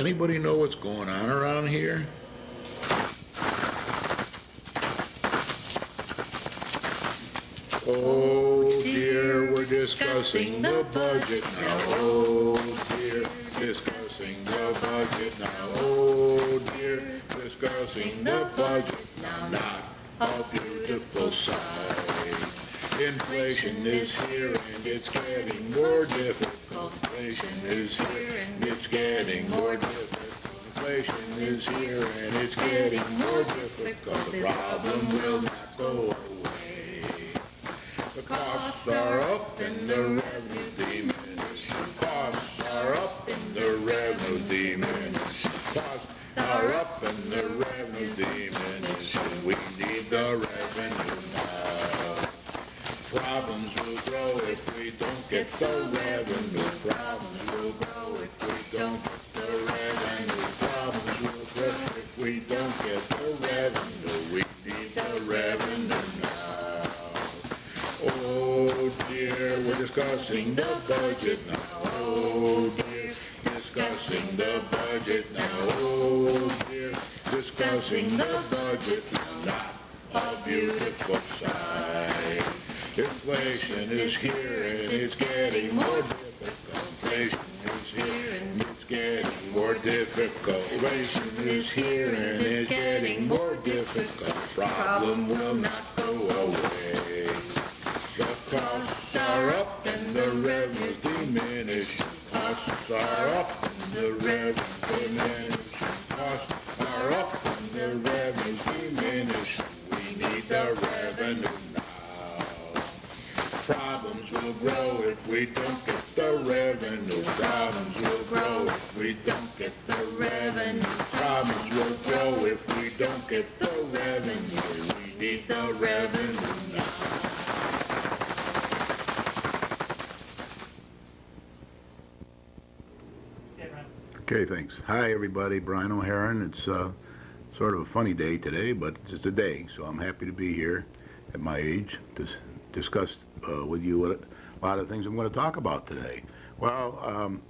Anybody know what's going on around here? Oh dear, we're discussing the budget now. Oh dear, discussing the budget now. Oh dear, discussing the budget now. Not a beautiful sight. Inflation is here and it's getting more difficult. Inflation is here and it's getting more difficult. Inflation is here and it's getting more difficult. The problem will not go away. The costs are up and the revenue diminished. Costs are up and the revenue diminished. Costs are up and the revenue diminished. We need the revenue now. Problems will grow if we don't get the revenue. Problems will grow if we don't get the revenue. Problems will grow if we don't get the revenue. We need the revenue now. Oh dear, we're discussing the budget now. Oh dear, discussing the budget now. Oh dear, discussing the budget now. Not a beautiful sight. Inflation is here and it's getting more difficult. Inflation is here and it's getting more difficult. Inflation is here and it's getting more difficult. Problem will not go away. The costs are up and the revenue diminished. Costs are up and the revenue diminished. Costs are up and the revenue diminished. We need the revenue now. Problems will grow if we don't get the revenue. Problems will grow if we don't get the revenue. Problems will grow if we don't get the revenue. We need the revenue now. Okay, thanks. Hi, everybody. Brian O'Haron. It's sort of a funny day today, but it's a day, so I'm happy to be here at my age to discuss with you a lot of things I'm going to talk about today. Well,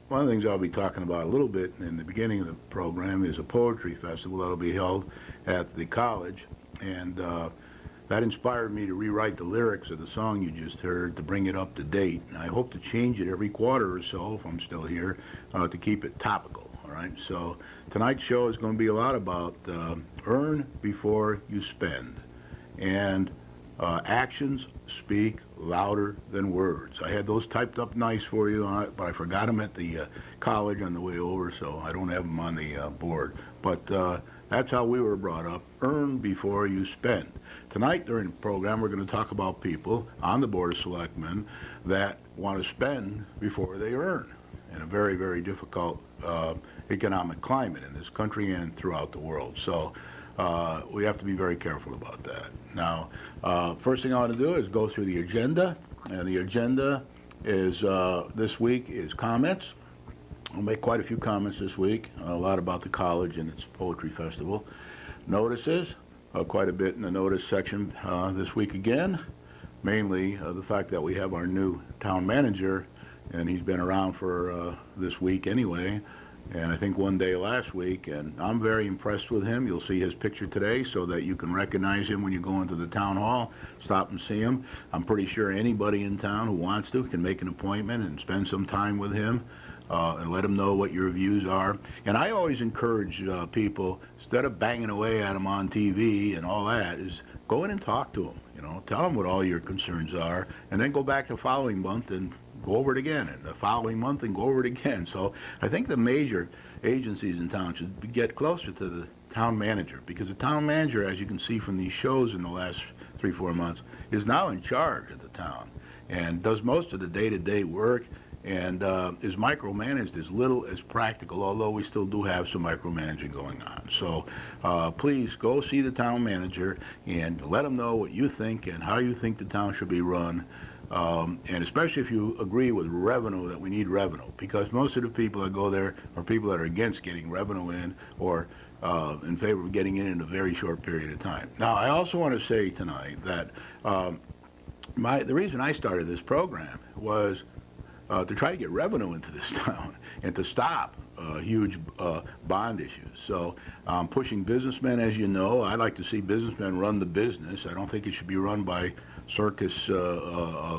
one of the things I'll be talking about a little bit in the beginning of the program is a poetry festival that'll be held at the college, and that inspired me to rewrite the lyrics of the song you just heard to bring it up to date. And I hope to change it every quarter or so, if I'm still here, to keep it topical. All right. So tonight's show is going to be a lot about earn before you spend, and actions speak louder than words. I had those typed up nice for you, but I forgot them at the college on the way over, so I don't have them on the board. But that's how we were brought up. Earn before you spend. Tonight during the program, we're going to talk about people on the Board of Selectmen that want to spend before they earn in a very, very difficult economic climate in this country and throughout the world. So we have to be very careful about that. Now, first thing I want to do is go through the agenda, and the agenda is this week is comments. I'll make quite a few comments this week, a lot about the college and its poetry festival. Notices, quite a bit in the notice section this week again, mainly the fact that we have our new town manager, and he's been around for this week anyway, and I think one day last week, and I'm very impressed with him. You'll see his picture today so that you can recognize him when you go into the town hall, stop and see him. I'm pretty sure anybody in town who wants to can make an appointment and spend some time with him and let him know what your views are. And I always encourage people, instead of banging away at him on TV and all that, is go in and talk to him. You know, tell him what all your concerns are, and then go back the following month and go over it again, and the following month and go over it again. So I think the major agencies in town should get closer to the town manager, because the town manager, as you can see from these shows in the last 3-4 months, is now in charge of the town and does most of the day-to-day work, and is micromanaged as little as practical, although we still do have some micromanaging going on. So please go see the town manager and let him know what you think and how you think the town should be run. And especially if you agree with revenue, that we need revenue, because most of the people that go there are people that are against getting revenue in, or in favor of getting it in a very short period of time. Now, I also want to say tonight that the reason I started this program was to try to get revenue into this town and to stop huge bond issues. So pushing businessmen, as you know. I like to see businessmen run the business. I don't think it should be run by circus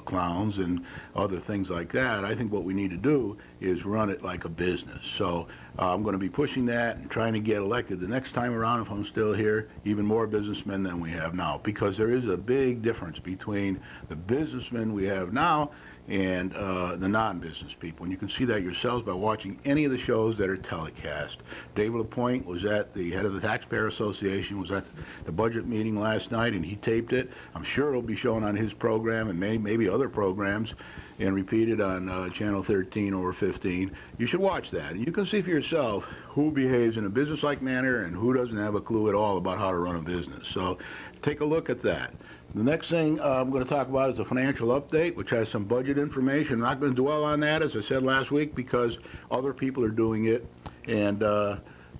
clowns and other things like that. I think what we need to do is run it like a business. So I'm going to be pushing that and trying to get elected the next time around, if I'm still here, even more businessmen than we have now, because there is a big difference between the businessmen we have now and the non-business people. And you can see that yourselves by watching any of the shows that are telecast. David LaPointe was at the head of the Taxpayer Association, was at the budget meeting last night, and he taped it. I'm sure it'll be shown on his program and maybe other programs and repeated on Channel 13 or 15. You should watch that. And you can see for yourself who behaves in a business-like manner and who doesn't have a clue at all about how to run a business. So take a look at that. The next thing I'm going to talk about is a financial update, which has some budget information. I'm not going to dwell on that, as I said last week, because other people are doing it. And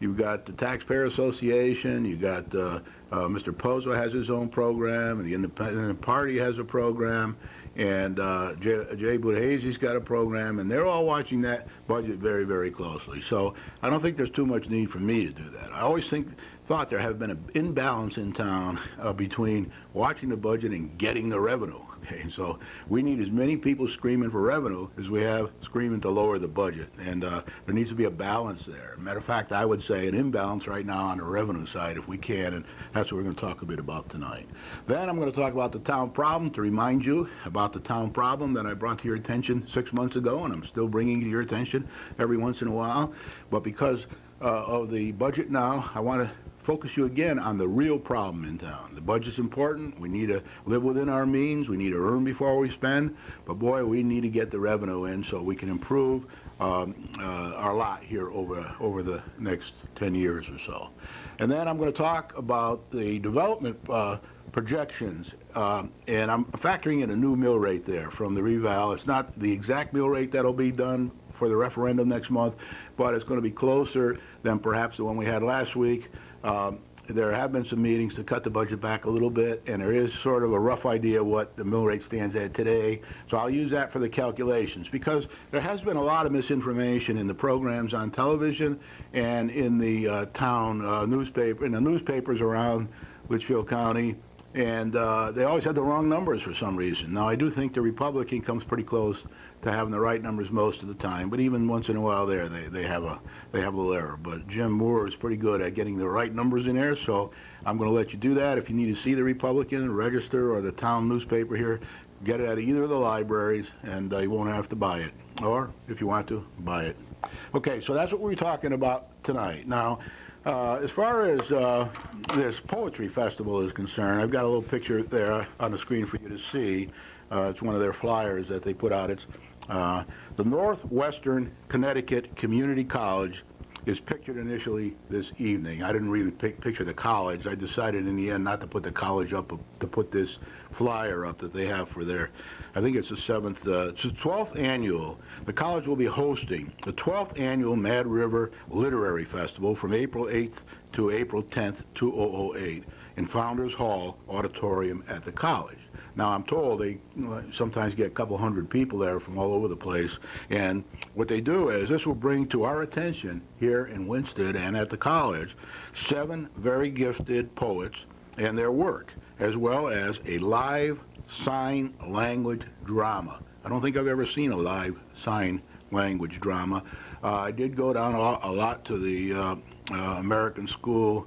you've got the Taxpayer Association, you've got Mr. Pozo has his own program, and the Independent Party has a program, and Jay Budhazy's got a program, and they're all watching that budget very, very closely. So I don't think there's too much need for me to do that. I always thought there have been an imbalance in town between watching the budget and getting the revenue. Okay, so we need as many people screaming for revenue as we have screaming to lower the budget, and there needs to be a balance there. Matter of fact, I would say an imbalance right now on the revenue side if we can, and that's what we're going to talk a bit about tonight. Then I'm going to talk about the town problem, to remind you about the town problem that I brought to your attention 6 months ago, and I'm still bringing to your attention every once in a while. But because of the budget now, I want to focus you again on the real problem in town. The budget's important. We need to live within our means. We need to earn before we spend. But boy, we need to get the revenue in so we can improve our lot here over the next 10 years or so. And then I'm going to talk about the development projections, and I'm factoring in a new mill rate there from the reval. It's not the exact mill rate that'll be done for the referendum next month, but it's going to be closer than perhaps the one we had last week. There have been some meetings to cut the budget back a little bit, and there is sort of a rough idea what the mill rate stands at today. So I'll use that for the calculations, because there has been a lot of misinformation in the programs on television and in the town newspaper, in the newspapers around Litchfield County, and they always had the wrong numbers for some reason. Now, I do think the Republican comes pretty close to having the right numbers most of the time, but even once in a while there, they have a little error. But Jim Moore is pretty good at getting the right numbers in there, so I'm going to let you do that. If you need to see the Republican Register or the town newspaper here, get it at either of the libraries, and you won't have to buy it. Or, if you want to, buy it. Okay, so that's what we're talking about tonight. Now, as far as this poetry festival is concerned, I've got a little picture there on the screen for you to see. It's one of their flyers that they put out. It's the Northwestern Connecticut Community College is pictured initially this evening. I didn't really picture the college. I decided in the end not to put the college up, to put this flyer up that they have for their, I think it's the 12th annual. The college will be hosting the 12th annual Mad River Literary Festival from April 8th to April 10th, 2008 in Founders Hall Auditorium at the college. Now, I'm told they sometimes get a couple hundred people there from all over the place, and what they do is this will bring to our attention here in Winston and at the college 7 very gifted poets and their work, as well as a live sign language drama. I don't think I've ever seen a live sign language drama. I did go down a lot to the American School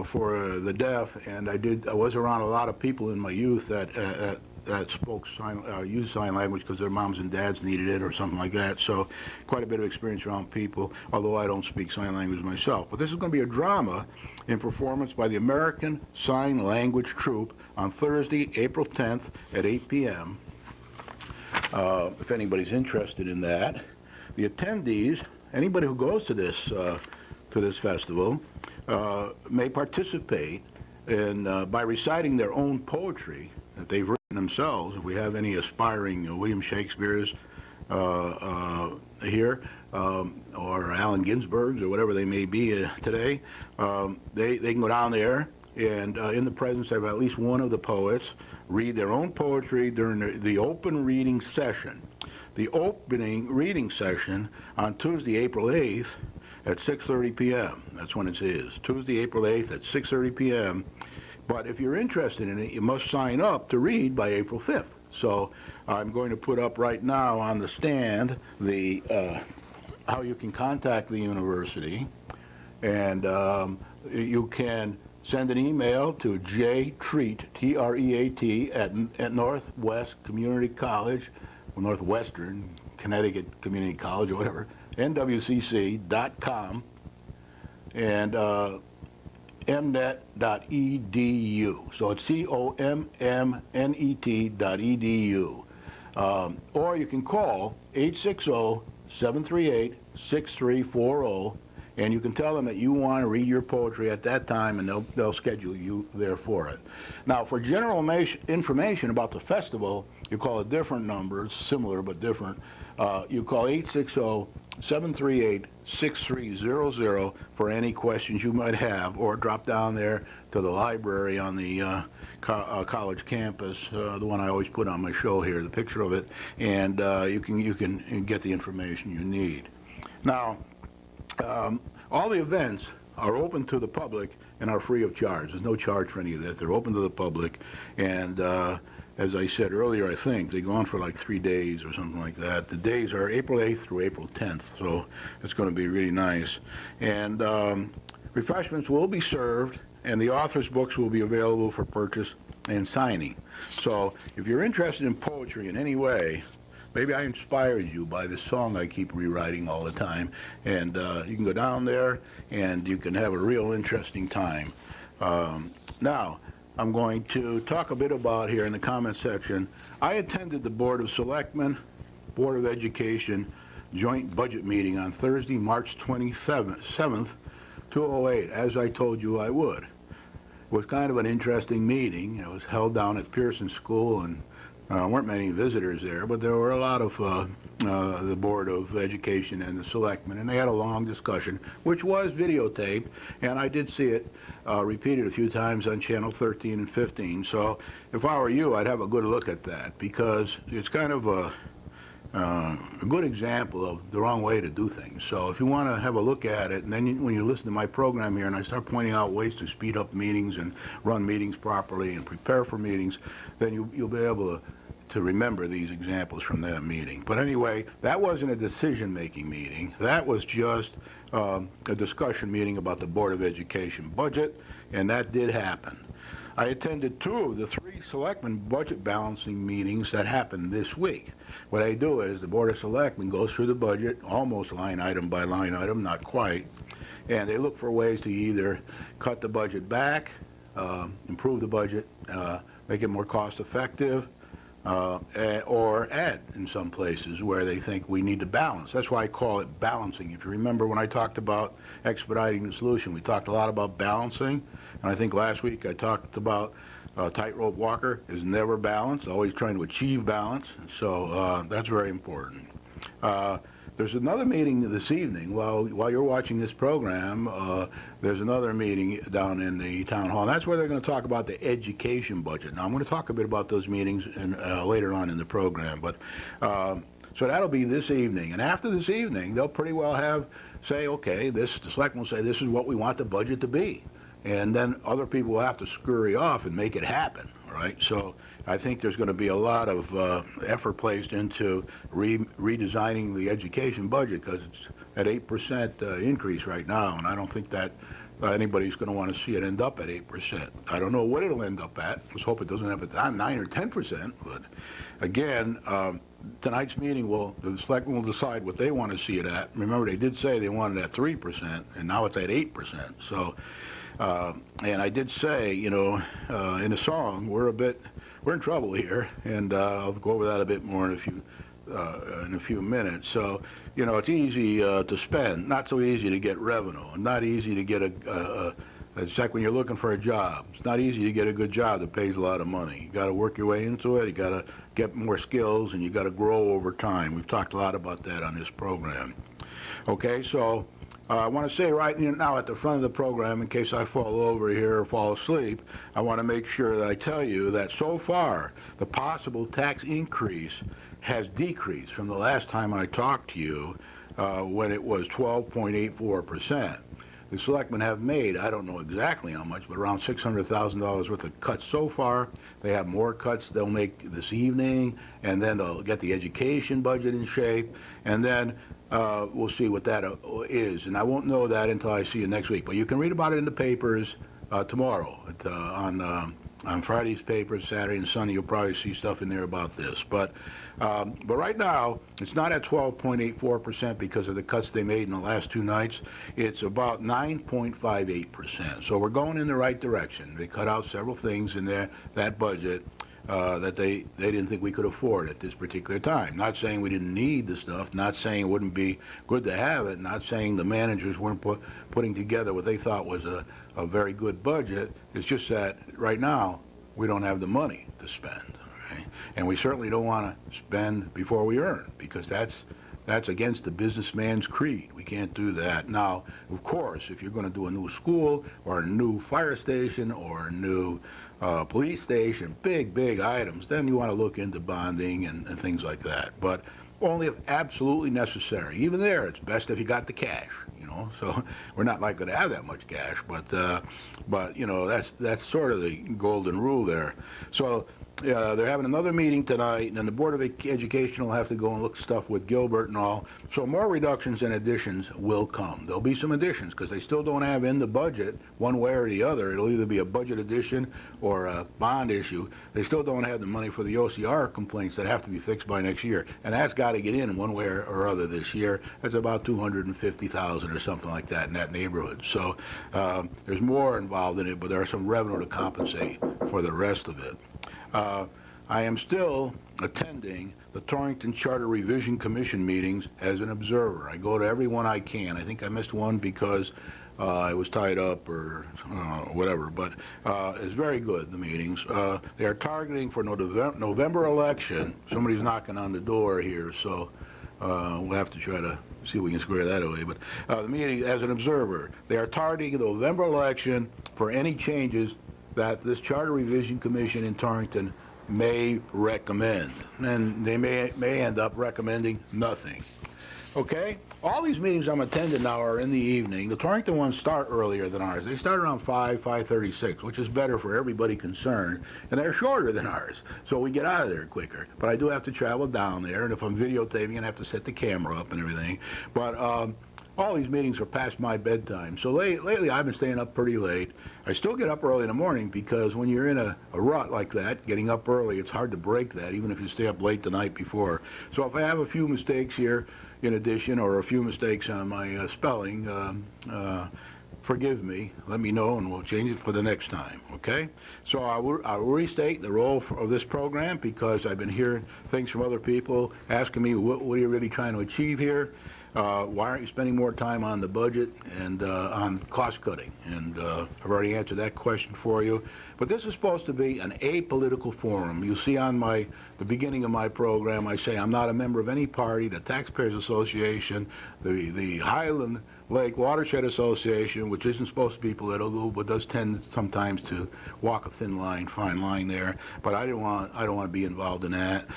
for the deaf, and I was around a lot of people in my youth that spoke used sign language because their moms and dads needed it or something like that. So quite a bit of experience around people, although I don't speak sign language myself. But this is going to be a drama in performance by the American Sign Language Troupe on Thursday, April 10th at 8 p.m. If anybody's interested in that. The attendees, anybody who goes to this festival, may participate in by reciting their own poetry that they've written themselves. If we have any aspiring William Shakespeare's here, or Allen Ginsberg's, or whatever they may be today, they can go down there and in the presence of at least one of the poets, read their own poetry during the open reading session. the opening reading session on Tuesday, April 8th at 6:30 p.m. That's when it is, Tuesday, April 8th at 6:30 p.m. But if you're interested in it, you must sign up to read by April 5th. So I'm going to put up right now on the stand the how you can contact the university, and you can send an email to jtreat, T-R-E-A-T, at Northwest Community College, or Northwestern Connecticut Community College, or whatever, nwcc.com, and mnet.edu. So it's COMMNET.edu. Or you can call 860-738-6340, and you can tell them that you want to read your poetry at that time, and they'll schedule you there for it. Now, for general information about the festival, you call a different number. It's similar but different. You call 860-738-6300 for any questions you might have, or drop down there to the library on the college campus, the one I always put on my show here, the picture of it, and you can get the information you need. Now, all the events are open to the public and are free of charge. There's no charge for any of that. They're open to the public, and as I said earlier, I think they go on for like 3 days or something like that. The days are April 8th through April 10th, so it's going to be really nice. And refreshments will be served, and the author's books will be available for purchase and signing. So if you're interested in poetry in any way, maybe I inspired you by this song I keep rewriting all the time, and you can go down there and you can have a real interesting time. Now, I'm going to talk a bit about here in the comment section. I attended the Board of Selectmen, Board of Education joint budget meeting on Thursday, March 27th, 2008, as I told you I would. It was kind of an interesting meeting. It was held down at Pearson School, and weren't many visitors there, but there were a lot of the Board of Education and the Selectmen, and they had a long discussion, which was videotaped, and I did see it repeated a few times on Channel 13 and 15. So if I were you, I'd have a good look at that, because it's kind of a good example of the wrong way to do things. So if you want to have a look at it, and then when you listen to my program here and I start pointing out ways to speed up meetings and run meetings properly and prepare for meetings, then you'll be able to remember these examples from that meeting. But anyway, that wasn't a decision-making meeting. That was just a discussion meeting about the Board of Education budget, and that did happen. I attended 2 of the 3 Selectmen budget balancing meetings that happened this week. What I do is the Board of Selectmen goes through the budget, almost line item by line item, not quite, and they look for ways to either cut the budget back, improve the budget, make it more cost effective, or add in some places where they think we need to balance. That's why I call it balancing. If you remember when I talked about expediting the solution, we talked a lot about balancing, and I think last week I talked about tightrope walker is never balanced, always trying to achieve balance, so that's very important. There's another meeting this evening. While you're watching this program, there's another meeting down in the town hall. And that's where they're going to talk about the education budget. Now, I'm going to talk a bit about those meetings later on in the program. But so that'll be this evening. And after this evening, they'll pretty well say, okay, the selectmen will say, this is what we want the budget to be. And then other people will have to scurry off and make it happen, right? So I think there's going to be a lot of effort placed into redesigning the education budget, because it's at 8% increase right now, and I don't think that anybody's going to want to see it end up at 8%. I don't know what it'll end up at. Let's hope it doesn't have it at 9 or 10%. But again, tonight's meeting the selectmen will decide what they want to see it at. Remember, they did say they wanted it at 3%, and now it's at 8%. So. And I did say, in a song, we're in trouble here, and I'll go over that a bit more in a few minutes. So, it's easy to spend, not so easy to get revenue, and not easy to get it's like when you're looking for a job. It's not easy to get a good job that pays a lot of money. You got to work your way into it. You got to get more skills, and you got to grow over time. We've talked a lot about that on this program. Okay, so. I want to say right now at the front of the program, in case I fall over here or fall asleep, I want to make sure that I tell you that so far the possible tax increase has decreased from the last time I talked to you, when it was 12.84%. The selectmen have made, I don't know exactly how much, but around $600,000 worth of cuts so far. They have more cuts they'll make this evening, and then they'll get the education budget in shape, and then we'll see what that is. And I won't know that until I see you next week. But you can read about it in the papers tomorrow. On Friday's papers, Saturday and Sunday, you'll probably see stuff in there about this. But right now, it's not at 12.84% because of the cuts they made in the last two nights. It's about 9.58%. So we're going in the right direction. They cut out several things in that budget that they didn't think we could afford at this particular time. Not saying we didn't need the stuff, not saying it wouldn't be good to have it, not saying the managers weren't putting together what they thought was a very good budget. It's just that right now we don't have the money to spend, okay? And we certainly don't want to spend before we earn, because that's against the businessman's creed. We can't do that. Now, of course, if you're going to do a new school or a new fire station or a new police station, big items, then you want to look into bonding and things like that. But only if absolutely necessary. Even there, it's best if you got the cash, you know. So we're not likely to have that much cash, but you know, that's sort of the golden rule there. So they're having another meeting tonight, and then the Board of Education will have to go and look stuff with Gilbert and all. So more reductions and additions will come. There'll be some additions because they still don't have in the budget one way or the other. It'll either be a budget addition or a bond issue. They still don't have the money for the OCR complaints that have to be fixed by next year, and that's got to get in one way or other this year. That's about $250,000 or something like that in that neighborhood. So there's more involved in it, but there's some revenue to compensate for the rest of it. I am still attending the Torrington Charter Revision Commission meetings as an observer. I go to every one I can. I think I missed one because I was tied up or whatever, but it's very good, the meetings. They are targeting for November election. Somebody's knocking on the door here, so we'll have to try to see if we can square that away. But the meeting as an observer, they are targeting the November election for any changes that this Charter Revision Commission in Torrington may recommend. And they may end up recommending nothing. Okay? All these meetings I'm attending now are in the evening. The Torrington ones start earlier than ours. They start around 5:36, which is better for everybody concerned. And they're shorter than ours, so we get out of there quicker. But I do have to travel down there, and if I'm videotaping, I have to set the camera up and everything. But all these meetings are past my bedtime. So lately I've been staying up pretty late. I still get up early in the morning because when you're in a rut like that, getting up early, it's hard to break that, even if you stay up late the night before. So if I have a few mistakes here in addition, or a few mistakes on my spelling, forgive me, let me know, and we'll change it for the next time, okay? So I will restate the role of this program, because I've been hearing things from other people asking me, what are you really trying to achieve here? Why aren't you spending more time on the budget and on cost cutting? And I've already answered that question for you. But this is supposed to be an apolitical forum. You'll see on the beginning of my program, I say I'm not a member of any party, the Taxpayers Association, the Highland Lake Watershed Association, which isn't supposed to be political, but does tend sometimes to walk a fine line there. But I don't want to be involved in that.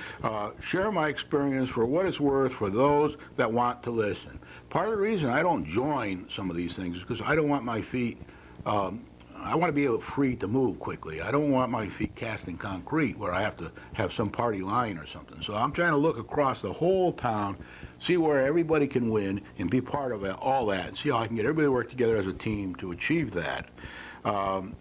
Share my experience for what it's worth for those that want to listen. Part of the reason I don't join some of these things is because I don't want my feet. I want to be free to move quickly. I don't want my feet cast in concrete where I have to have some party line or something. So I'm trying to look across the whole town, see where everybody can win and be part of all that, and see how I can get everybody to work together as a team to achieve that. And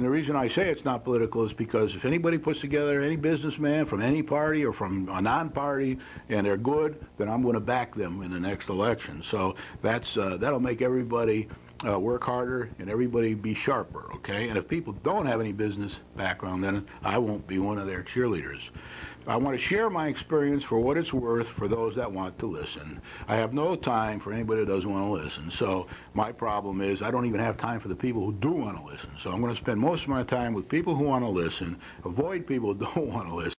the reason I say it's not political is because if anybody puts together, any businessman from any party or from a non-party, and they're good, then I'm going to back them in the next election. So that'll make everybody work harder and everybody be sharper, okay? And if people don't have any business background, then I won't be one of their cheerleaders. I want to share my experience for what it's worth for those that want to listen. I have no time for anybody who doesn't want to listen. So my problem is I don't even have time for the people who do want to listen. So I'm going to spend most of my time with people who want to listen, avoid people who don't want to listen,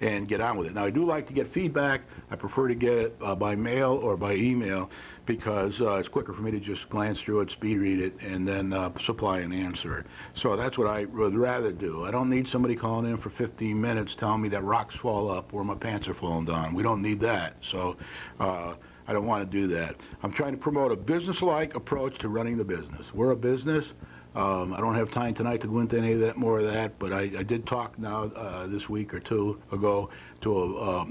and get on with it. Now, I do like to get feedback. I prefer to get it by mail or by email because it's quicker for me to just glance through it, speed read it, and then supply an answer. So that's what I would rather do. I don't need somebody calling in for 15 minutes telling me that rocks fall up or my pants are falling down. We don't need that. So I don't want to do that. I'm trying to promote a business-like approach to running the business. We're a business. I don't have time tonight to go into any of that, more of that, but I did talk now this week or two ago to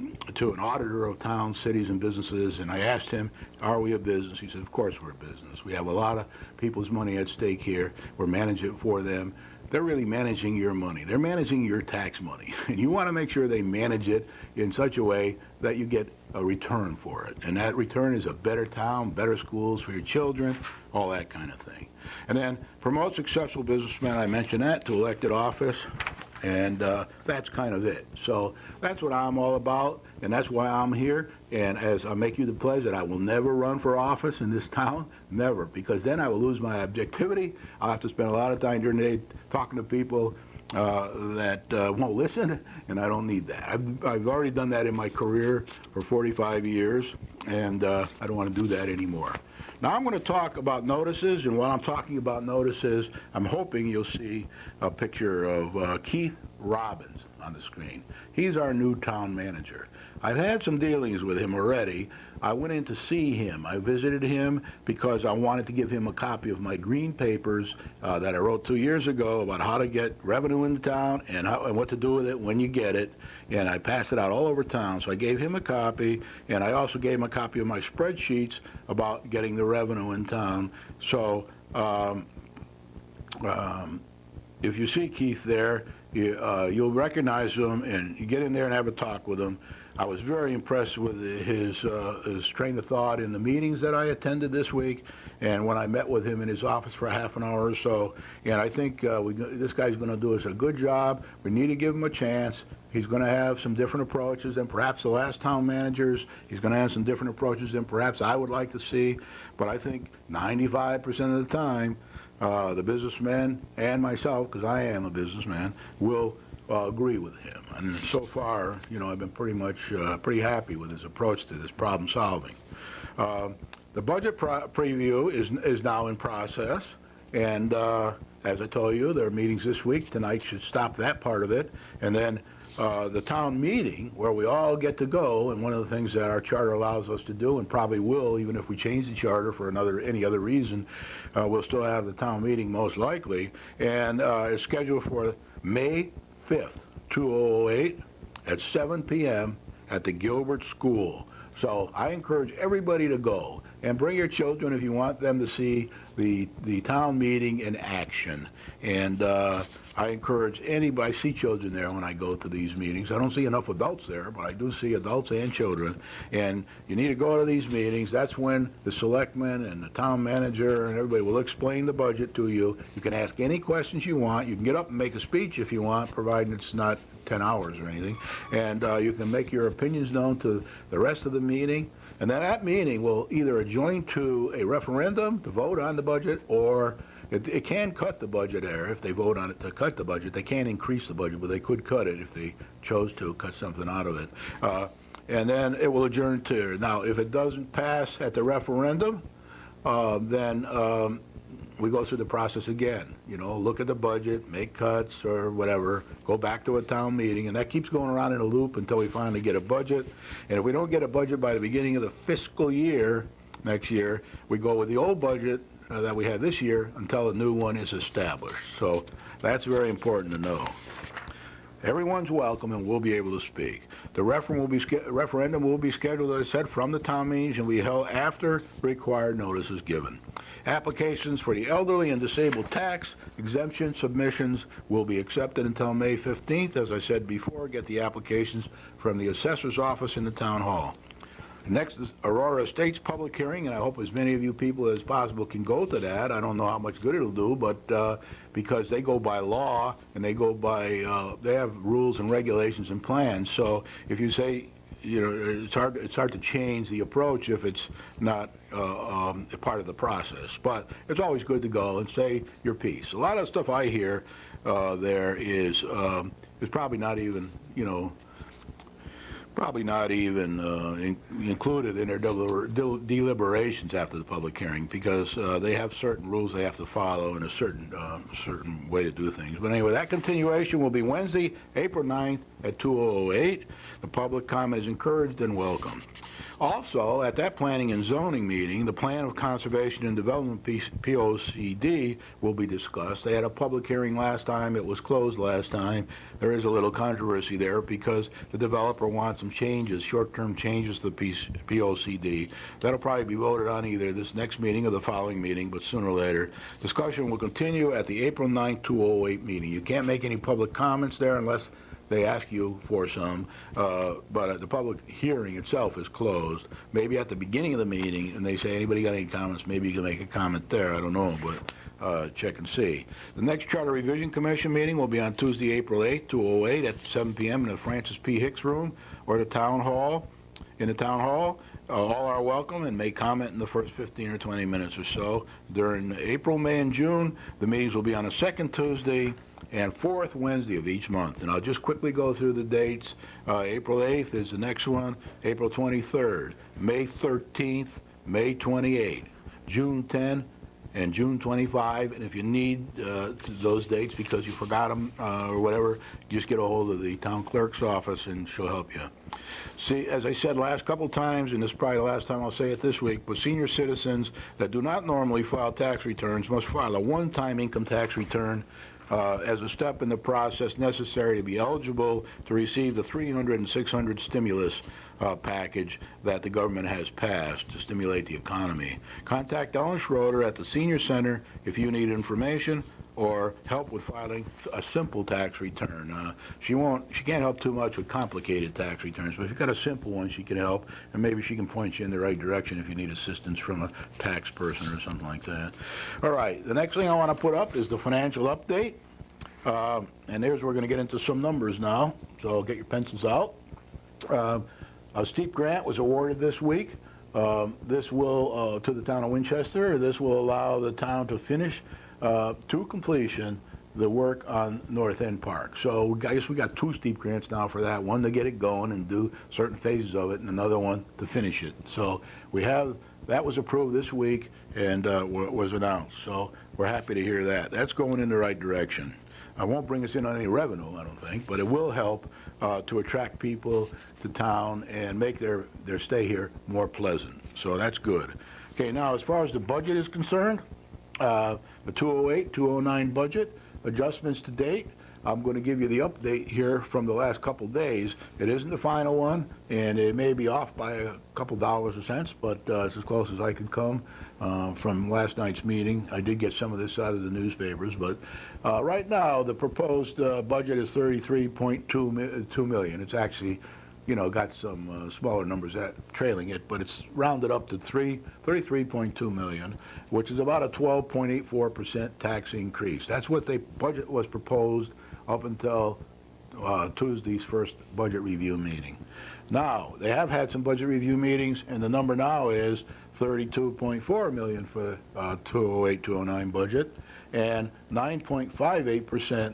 an auditor of towns, cities, and businesses, and I asked him, are we a business? He said, of course we're a business. We have a lot of people's money at stake here. We're managing it for them. They're really managing your money. They're managing your tax money, and you want to make sure they manage it in such a way that you get a return for it, and that return is a better town, better schools for your children, all that kind of thing. And then promote successful businessmen. I mentioned that to elected office, and that's kind of it. So that's what I'm all about, and that's why I'm here. And as I make you the pledge that I will never run for office in this town, never, because then I will lose my objectivity. I'll have to spend a lot of time during the day talking to people that won't listen, and I don't need that. I've already done that in my career for 45 years, and I don't want to do that anymore. Now I'm going to talk about notices, and while I'm talking about notices, I'm hoping you'll see a picture of Keith Robbins on the screen. He's our new town manager. I've had some dealings with him already. I went in to see him. I visited him because I wanted to give him a copy of my green papers that I wrote 2 years ago about how to get revenue into town and what to do with it when you get it. And I passed it out all over town. So I gave him a copy, and I also gave him a copy of my spreadsheets about getting the revenue in town. So if you see Keith there, you'll recognize him, and you get in there and have a talk with him. I was very impressed with his train of thought in the meetings that I attended this week, and when I met with him in his office for half an hour or so. And I think this guy's going to do us a good job. We need to give him a chance. He's going to have some different approaches than perhaps the last town managers. He's going to have some different approaches than perhaps I would like to see. But I think 95% of the time, the businessmen and myself, because I am a businessman, will agree with him. And so far, I've been pretty happy with his approach to this problem solving. The budget preview is now in process, and as I told you, there are meetings this week. Tonight should stop that part of it, and then the town meeting where we all get to go, and one of the things that our charter allows us to do, and probably will, even if we change the charter for any other reason, we'll still have the town meeting most likely, and it's scheduled for May 5th, 2008 at 7 p.m. at the Gilbert School. So I encourage everybody to go, and bring your children if you want them to see the town meeting in action. And I encourage anybody, I see children there when I go to these meetings. I don't see enough adults there, but I do see adults and children. And you need to go to these meetings. That's when the selectmen and the town manager and everybody will explain the budget to you. You can ask any questions you want. You can get up and make a speech if you want, providing it's not 10 hours or anything. And you can make your opinions known to the rest of the meeting. And then that meeting will either adjourn to a referendum to vote on the budget, or it can cut the budget there if they vote on it to cut the budget. They can't increase the budget, but they could cut it if they chose to cut something out of it. And then it will adjourn to, now if it doesn't pass at the referendum, then we go through the process again. Look at the budget, make cuts or whatever, go back to a town meeting, and that keeps going around in a loop until we finally get a budget. And if we don't get a budget by the beginning of the fiscal year next year, we go with the old budget that we had this year until a new one is established. So that's very important to know. Everyone's welcome and will be able to speak. The referendum will be scheduled, as I said, from the town meetings and will be held after required notice is given. Applications for the elderly and disabled tax exemption submissions will be accepted until May 15th. As I said before, get the applications from the assessor's office in the town hall. Next is Aurora Estates public hearing, and I hope as many of you people as possible can go to that. I don't know how much good it'll do, but because they go by law and they go by, they have rules and regulations and plans. So if you say, it's hard to change the approach if it's not a part of the process. But it's always good to go and say your piece. A lot of stuff I hear there is probably not even, probably not even included in their deliberations after the public hearing, because they have certain rules they have to follow and a certain way to do things. But anyway, that continuation will be Wednesday, April 9th at 2:08. The public comment is encouraged and welcome. Also, at that Planning and Zoning meeting, the Plan of Conservation and Development POCD will be discussed. They had a public hearing last time. It was closed last time. There is a little controversy there because the developer wants some changes, short-term changes to the POCD. That'll probably be voted on either this next meeting or the following meeting, but sooner or later. Discussion will continue at the April 9th, 2:08 meeting. You can't make any public comments there unless they ask you for some, but the public hearing itself is closed. Maybe at the beginning of the meeting, and they say, anybody got any comments, maybe you can make a comment there, I don't know, but check and see. The next Charter Revision Commission meeting will be on Tuesday, April 8th, 2:08 at 7 p.m. in the Francis P. Hicks Room or the Town Hall. In the Town Hall, all are welcome and may comment in the first 15 or 20 minutes or so. During April, May, and June, the meetings will be on the second Tuesday and fourth Wednesday of each month. And I'll just quickly go through the dates. April 8th is the next one, April 23rd, May 13th, May 28th, June 10, and June 25. And if you need those dates because you forgot them or whatever, just get a hold of the town clerk's office and she'll help you. See, as I said last couple times, and this is probably the last time I'll say it this week, but senior citizens that do not normally file tax returns must file a one-time income tax return as a step in the process necessary to be eligible to receive the $300 and $600 stimulus package that the government has passed to stimulate the economy. Contact Ellen Schroeder at the Senior Center if you need information or help with filing a simple tax return. She can't help too much with complicated tax returns, but if you've got a simple one, she can help, and maybe she can point you in the right direction if you need assistance from a tax person or something like that. All right, the next thing I want to put up is the financial update, and there's where we're going to get into some numbers now, so get your pencils out. A steep grant was awarded this week. This will, to the town of Winchester, this will allow the town to finish to completion the work on North End Park. So I guess we got two steep grants now for that, one to get it going and do certain phases of it, and another one to finish it. So we have, that was approved this week and was announced. So we're happy to hear that. That's going in the right direction. I won't bring us in on any revenue, I don't think, but it will help to attract people to town and make their stay here more pleasant. So that's good. Okay, now as far as the budget is concerned, the 208, 209 budget adjustments to date. I'm going to give you the update here from the last couple days. It isn't the final one, and it may be off by a couple dollars or cents, but it's as close as I could come from last night's meeting. I did get some of this out of the newspapers, but right now the proposed budget is $33.2 million. It's actually, you know, got some smaller numbers trailing it, but it's rounded up to $33.2 million, which is about a 12.84% tax increase. That's what the budget was proposed up until Tuesday's first budget review meeting. Now, they have had some budget review meetings, and the number now is $32.4 million for 208, 209 budget, and 9.58%.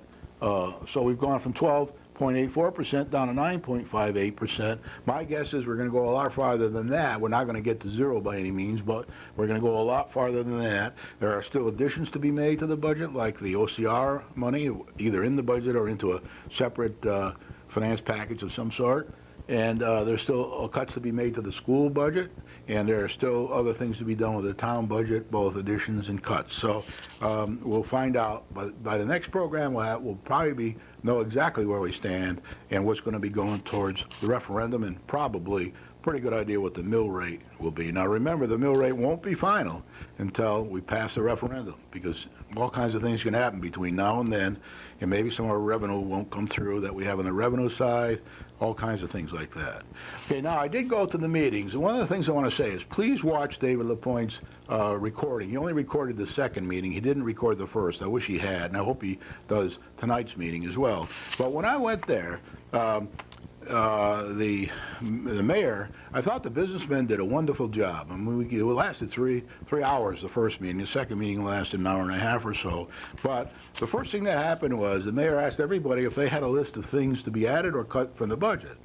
So we've gone from 12.84% down to 9.58%. My guess is we're going to go a lot farther than that. We're not going to get to zero by any means, but we're going to go a lot farther than that. There are still additions to be made to the budget, like the OCR money, either in the budget or into a separate finance package of some sort. And there's still cuts to be made to the school budget, and there are still other things to be done with the town budget, both additions and cuts. So we'll find out by the next program. We'll probably know exactly where we stand and what's going to be going towards the referendum, and probably pretty good idea what the mill rate will be. Now remember, the mill rate won't be final until we pass the referendum, because all kinds of things can happen between now and then, and maybe some of our revenue won't come through that we have on the revenue side, all kinds of things like that. Okay, now I did go to the meetings, and one of the things I want to say is please watch David LaPointe's recording. He only recorded the second meeting. He didn't record the first. I wish he had, and I hope he does tonight's meeting as well. But when I went there, the mayor, I thought the businessmen did a wonderful job. I mean, it lasted three hours, the first meeting. The second meeting lasted an hour and a half or so. But the first thing that happened was the mayor asked everybody if they had a list of things to be added or cut from the budget.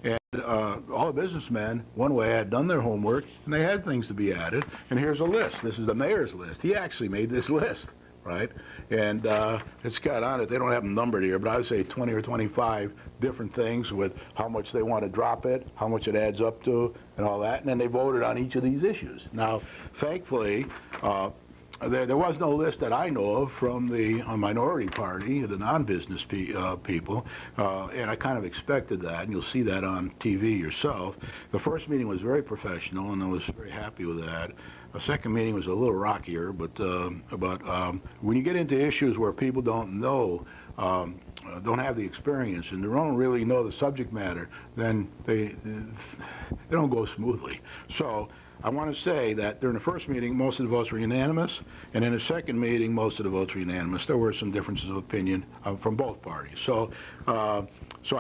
And all the businessmen, one way, had done their homework, and they had things to be added. And here's a list. This is the mayor's list. He actually made this list, right? And it's got on it, they don't have them numbered here, but I would say 20 or 25 different things with how much they want to drop it, how much it adds up to, and all that. And then they voted on each of these issues. Now, thankfully, there was no list that I know of from the minority party, the non-business people, and I kind of expected that, and you'll see that on TV yourself. The first meeting was very professional, and I was very happy with that. The second meeting was a little rockier, but when you get into issues where people don't know, don't have the experience, and they don't really know the subject matter, then they don't go smoothly. So I want to say that during the first meeting, most of the votes were unanimous, and in the second meeting, most of the votes were unanimous. There were some differences of opinion from both parties. So I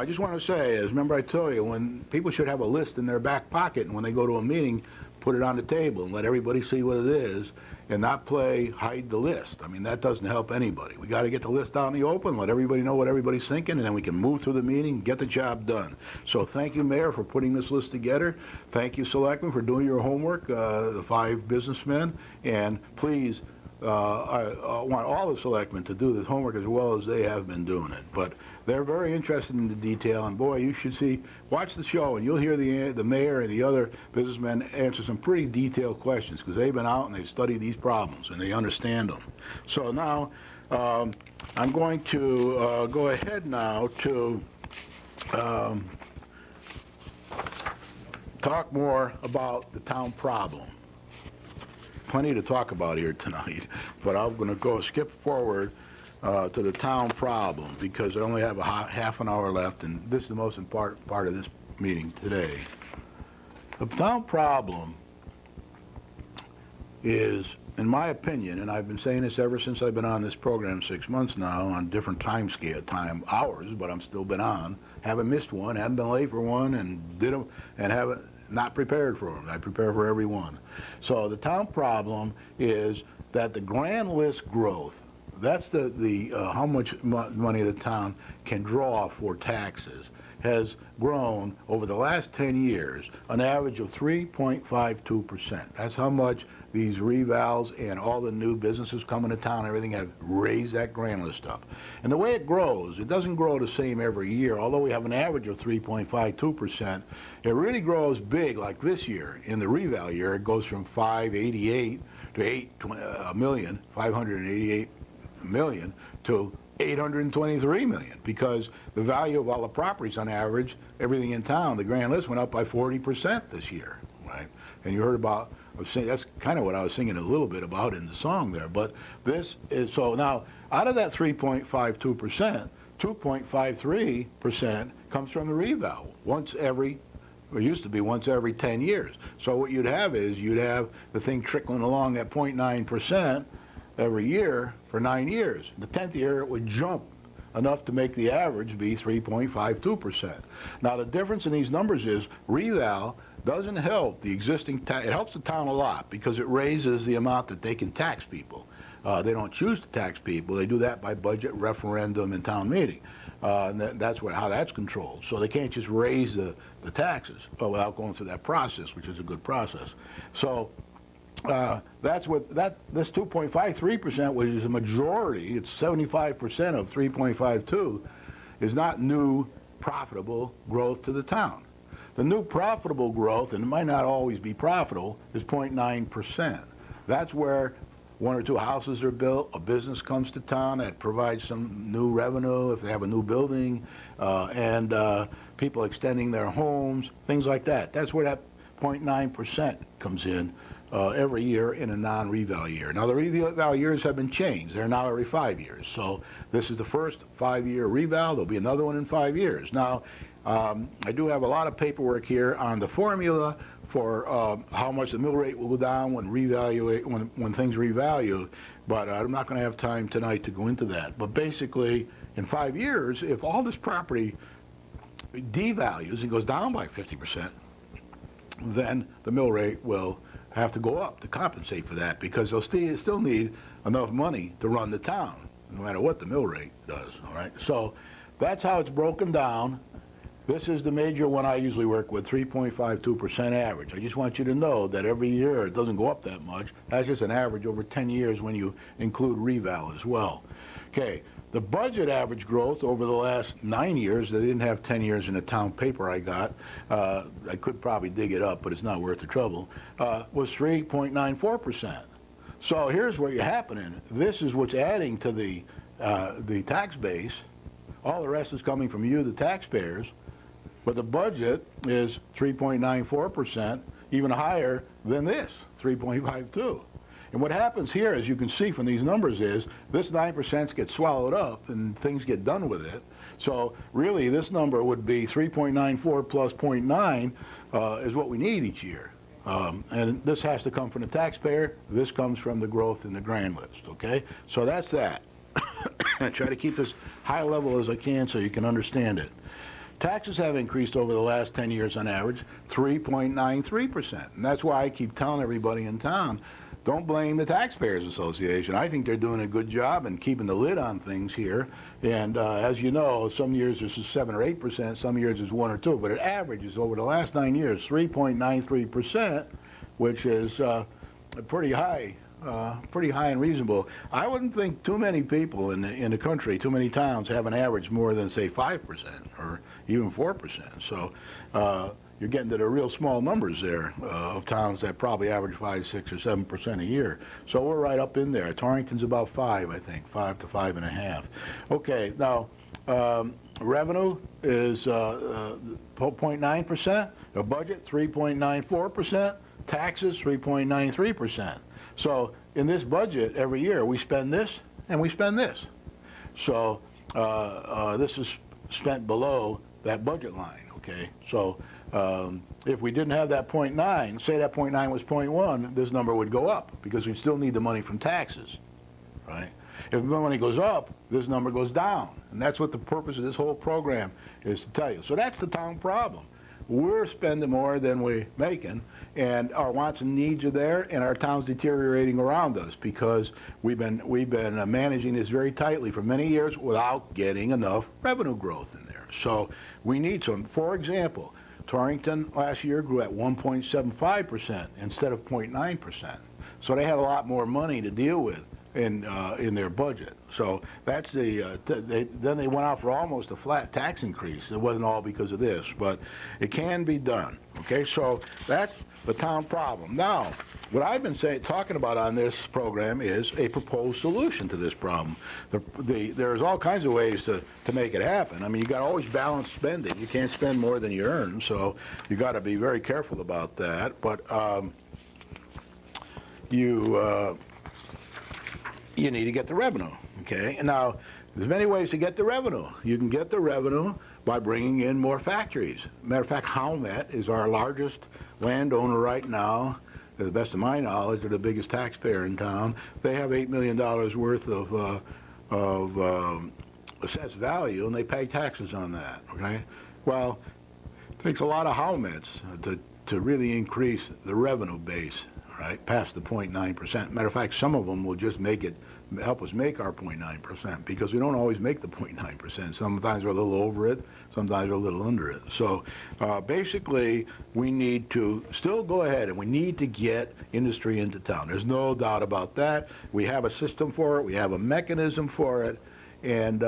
just want to say, as remember I told you, when people should have a list in their back pocket, and when they go to a meeting, put it on the table and let everybody see what it is, and not play hide the list. I mean, that doesn't help anybody. We got to get the list out in the open, let everybody know what everybody's thinking, and then we can move through the meeting, get the job done. So thank you, Mayor, for putting this list together. Thank you, Selectmen, for doing your homework, the 5 businessmen, and please, I want all the selectmen to do this homework as well as they have been doing it. But they're very interested in the detail, and boy, you should watch the show, and you'll hear the mayor and the other businessmen answer some pretty detailed questions, because they've been out and they've studied these problems and they understand them. So now I'm going to go ahead now to talk more about the town problem. Plenty to talk about here tonight, but I'm going to skip forward to the town problem, because I only have half an hour left, and this is the most important part of this meeting today. The town problem is, in my opinion, and I've been saying this ever since I've been on this program 6 months now, on different time hours, but I'm still been on, haven't missed one, haven't been late for one, and did them, and haven't not prepared for them. I prepare for every one. So the town problem is that the grand list growth, that's the how much money the town can draw for taxes, has grown over the last 10 years, an average of 3.52%. That's how much these revals and all the new businesses coming to town, everything, have raised that grand list up. And the way it grows, it doesn't grow the same every year. Although we have an average of 3.52%, it really grows big. Like this year, in the reval year, it goes from 588 to 588 million to 823 million, because the value of all the properties on average, everything in town, the grand list went up by 40% this year, right? And you heard about, that's kind of what I was singing a little bit about in the song there. But this is, so now, out of that 3.52%, 2.53% comes from the reval, it used to be once every 10 years. So what you'd have is, you'd have the thing trickling along at 0.9% every year for 9 years. The 10th year, it would jump enough to make the average be 3.52%. Now, the difference in these numbers is reval doesn't help the existing tax. It helps the town a lot, because it raises the amount that they can tax people. They don't choose to tax people. They do that by budget, referendum, and town meeting. And that's how that's controlled. So they can't just raise the taxes without going through that process, which is a good process. So that's what this 2.53%, which is a majority, it's 75% of 3.52, is not new profitable growth to the town. The new profitable growth, and it might not always be profitable, is 0.9%. That's where 1 or 2 houses are built, a business comes to town that provides some new revenue if they have a new building, and people extending their homes, things like that. That's where that 0.9% comes in every year in a non-reval year. Now, the reval years have been changed. They're now every 5 years. So this is the first 5-year reval. There'll be another one in 5 years. Now, I do have a lot of paperwork here on the formula for how much the mill rate will go down when things revalue, but I'm not going to have time tonight to go into that. But basically, in 5 years, if all this property devalues and goes down by 50%, then the mill rate will have to go up to compensate for that, because they'll still need enough money to run the town, no matter what the mill rate does, all right? So that's how it's broken down. This is the major one I usually work with, 3.52% average. I just want you to know that every year it doesn't go up that much. That's just an average over 10 years when you include reval as well. Okay, the budget average growth over the last 9 years, they didn't have 10 years in the town paper I got, I could probably dig it up, but it's not worth the trouble, was 3.94%. So here's what's happening. This is what's adding to the tax base. All the rest is coming from you, the taxpayers. But the budget is 3.94%, even higher than this, 3.52. And what happens here, as you can see from these numbers, is this 9% gets swallowed up and things get done with it. So really, this number would be 3.94 plus 0.9 is what we need each year. And this has to come from the taxpayer. This comes from the growth in the grand list, okay? So that's that. I try to keep this high level as I can so you can understand it. Taxes have increased over the last 10 years on average 3.93%. And that's why I keep telling everybody in town, don't blame the Taxpayers Association. I think they're doing a good job in keeping the lid on things here. And as you know, some years this is 7 or 8%, some years it's 1 or 2, but it averages over the last 9 years 3.93%, which is pretty high and reasonable. I wouldn't think too many people in the country, too many towns, have an average more than, say, 5% or even 4%. So you're getting to the real small numbers there of towns that probably average 5, 6, or 7% a year. So we're right up in there. Torrington's about 5, I think, 5 to 5.5. Okay, now revenue is 0.9%. The budget 3.94%. Taxes 3.93%. So in this budget every year we spend this and we spend this. So this is spent below that budget line, okay? So if we didn't have that 0.9, say that 0.9 was 0.1, this number would go up because we still need the money from taxes, right? If the money goes up, this number goes down. And that's what the purpose of this whole program is to tell you. So that's the town problem. We're spending more than we're making, and our wants and needs are there, and our town's deteriorating around us because we've been managing this very tightly for many years without getting enough revenue growth in there. So we need some. For example, Torrington last year grew at 1.75% instead of 0.9%. So they had a lot more money to deal with in their budget. So that's then they went out for almost a flat tax increase. It wasn't all because of this, but it can be done. Okay, so that's the town problem. Now, what I've been talking about on this program is a proposed solution to this problem. There's all kinds of ways to make it happen. I mean, you got to always balance spending. You can't spend more than you earn, so you got to be very careful about that. But you need to get the revenue, okay? And now, there's many ways to get the revenue. You can get the revenue by bringing in more factories. Matter of fact, Howmet is our largest landowner right now. To the best of my knowledge, they're the biggest taxpayer in town. They have $8 million worth of assessed value, and they pay taxes on that, okay? Well, it takes a lot of Howmets to really increase the revenue base, right, past the 0.9%. Matter of fact, some of them will just help us make our 0.9% because we don't always make the 0.9%. Sometimes we're a little over it, sometimes we're a little under it. So basically, we need to still go ahead and we need to get industry into town. There's no doubt about that. We have a system for it. We have a mechanism for it. And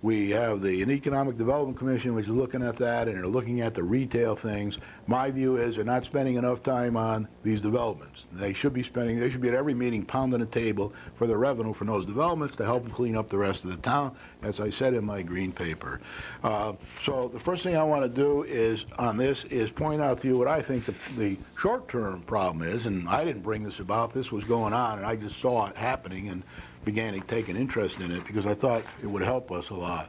we have the Economic Development Commission, which is looking at that, and they're looking at the retail things. My view is they're not spending enough time on these developments. They should be at every meeting pounding the table for the revenue from those developments to help them clean up the rest of the town, as I said in my green paper. So the first thing I want to do on this is point out to you what I think the short-term problem is, and I didn't bring this about. This was going on, and I just saw it happening and began to take an interest in it because I thought it would help us a lot.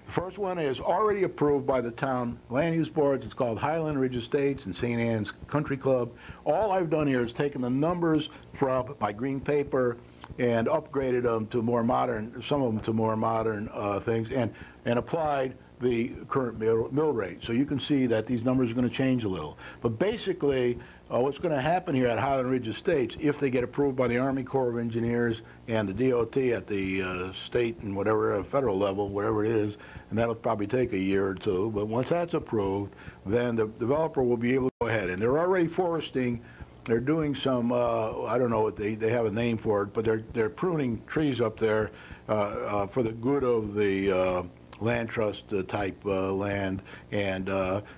The first one is already approved by the town land use boards. It's called Highland Ridge Estates and St. Anne's Country Club. All I've done here is taken the numbers from my green paper and upgraded them to more modern, some of them to more modern things, and applied the current mill rate. So you can see that these numbers are going to change a little. But basically, what's going to happen here at Highland Ridge Estates, if they get approved by the Army Corps of Engineers and the DOT at the state and whatever federal level, whatever it is, and that'll probably take a year or two, but once that's approved, then the developer will be able to go ahead. And they're already foresting. They're doing some, I don't know what they have a name for it, but they're pruning trees up there for the good of the land trust type land, and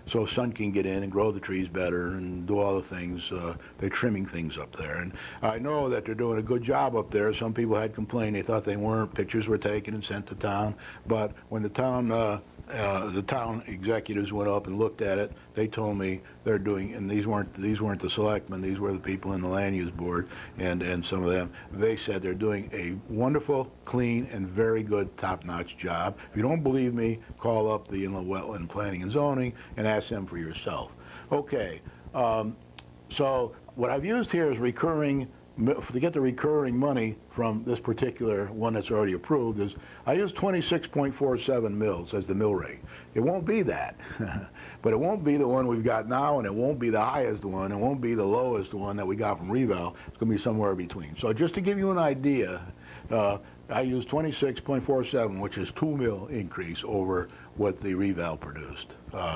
so sun can get in and grow the trees better and do all the things. They're trimming things up there, and I know that they're doing a good job up there. Some people had complained they thought they weren't. Pictures were taken and sent to town, but when the town executives went up and looked at it, they told me they're doing, and these weren't the selectmen, these were the people in the land use board, and some of them, they said they're doing a wonderful, clean, and very good top-notch job. If you don't believe me, call up the Inland Wetland Planning and Zoning and ask them for yourself. Okay, so what I've used here is recurring, to get the recurring money from this particular one that's already approved, is I use 26.47 mils as the mill rate. It won't be that, but it won't be the one we've got now, and it won't be the highest one, it won't be the lowest one that we got from Reval. It's going to be somewhere between. So just to give you an idea, I use 26.47, which is 2 mil increase over what the Reval produced.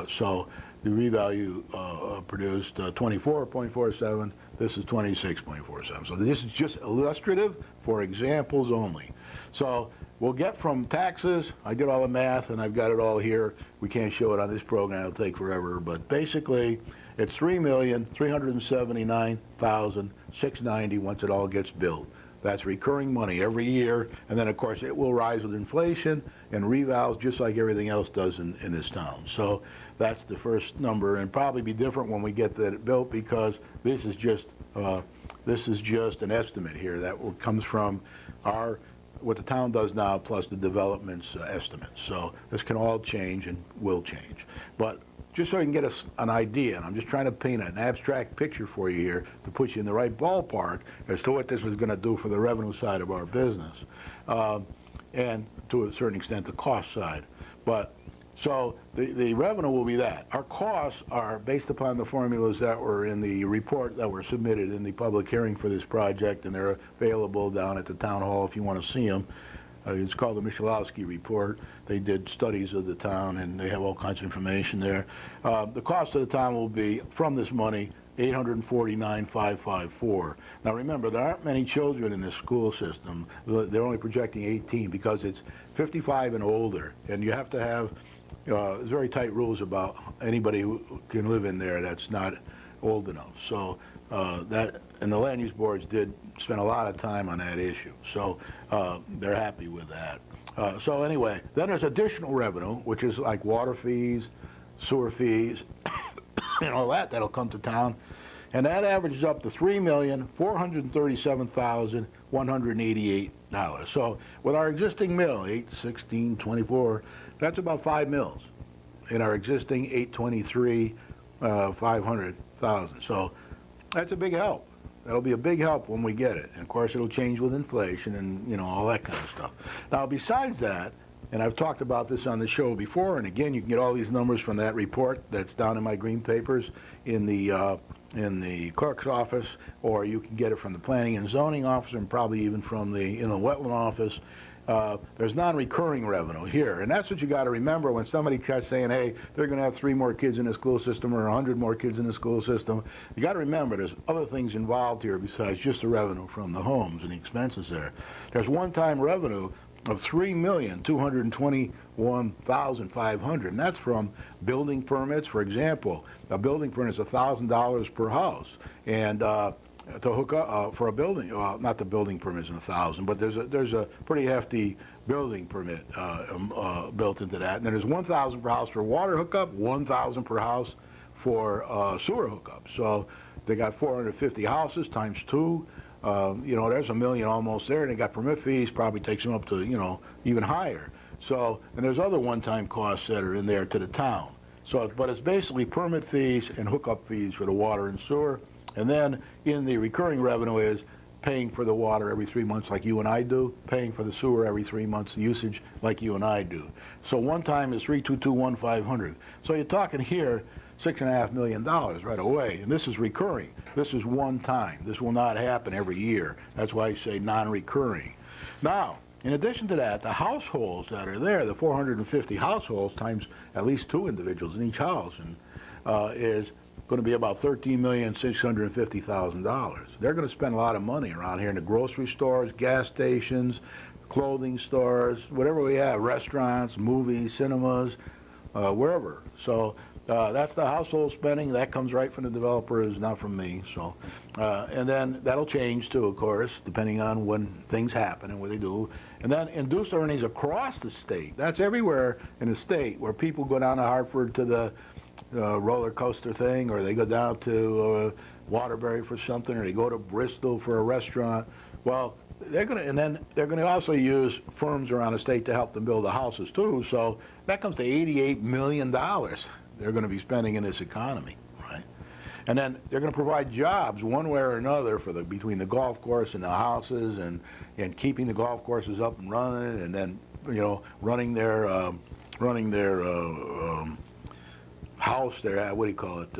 So the Reval produced 24.47. This is 26.47. So this is just illustrative for examples only. So we'll get from taxes, I did all the math and I've got it all here. We can't show it on this program, it'll take forever, but basically it's $3,379,690 once it all gets built. That's recurring money every year, and then of course it will rise with inflation and revals just like everything else does in this town. So that's the first number, and probably be different when we get that built, because this is just an estimate here that comes from what the town does now plus the development's estimates. So this can all change and will change. But just so you can get an idea, and I'm just trying to paint an abstract picture for you here to put you in the right ballpark as to what this is going to do for the revenue side of our business, and to a certain extent the cost side. But so the revenue will be that. Our costs are based upon the formulas that were in the report that were submitted in the public hearing for this project, and they're available down at the town hall if you want to see them. It's called the Michalowski Report. They did studies of the town, and they have all kinds of information there. The cost of the town will be, from this money, $849,554. Now remember, there aren't many children in this school system. They're only projecting 18 because it's 55 and older, and you have to have there's very tight rules about anybody who can live in there that's not old enough. So and the land use boards did spend a lot of time on that issue. So they're happy with that. So anyway, then there's additional revenue, which is like water fees, sewer fees, and all that'll come to town. And that averages up to $3,437,188. So with our existing mill, 8, 16, 24, that's about 5 mills in our existing 823, 500,000. So that's a big help. That'll be a big help when we get it. And of course, it'll change with inflation and all that kind of stuff. Now, besides that, and I've talked about this on the show before, and again, you can get all these numbers from that report that's down in my green papers in the clerk's office, or you can get it from the planning and zoning office, and probably even from the inland wetland office. There's non-recurring revenue here, and that's what you got to remember when somebody starts saying, hey, they're going to have 3 more kids in the school system or 100 more kids in the school system. You got to remember there's other things involved here besides just the revenue from the homes and the expenses there. There's one-time revenue of $3,221,500, and that's from building permits. For example, a building permit is $1,000 per house, and to hook up for a building, well, not the building permit is $1,000, but there's a pretty hefty building permit built into that. And then there's $1,000 per house for water hookup, $1,000 per house for sewer hookup. So they got 450 houses times 2. There's $1 million almost there, and they got permit fees, probably takes them up to, even higher. So, and there's other one-time costs that are in there to the town. So, but it's basically permit fees and hookup fees for the water and sewer. And then in the recurring revenue is paying for the water every 3 months like you and I do, paying for the sewer every 3 months usage like you and I do. So one time is 3221500. So you're talking here $6.5 million right away, and this is recurring. This is one time. This will not happen every year. That's why I say non-recurring. Now, in addition to that, the households that are there, the 450 households times at least 2 individuals in each house, and is going to be about $13,650,000. They're going to spend a lot of money around here in the grocery stores, gas stations, clothing stores, whatever we have, restaurants, movies, cinemas, wherever. So that's the household spending. That comes right from the developers, not from me. So, and then that'll change too, of course, depending on when things happen and what they do. And then induced earnings across the state. That's everywhere in the state where people go down to Hartford to the roller coaster thing, or they go down to Waterbury for something, or they go to Bristol for a restaurant. Well, they're gonna also use firms around the state to help them build the houses too. So that comes to $88 million they're going to be spending in this economy, right? And then they're going to provide jobs one way or another for between the golf course and the houses, and keeping the golf courses up and running, and then running their house there. What do you call it?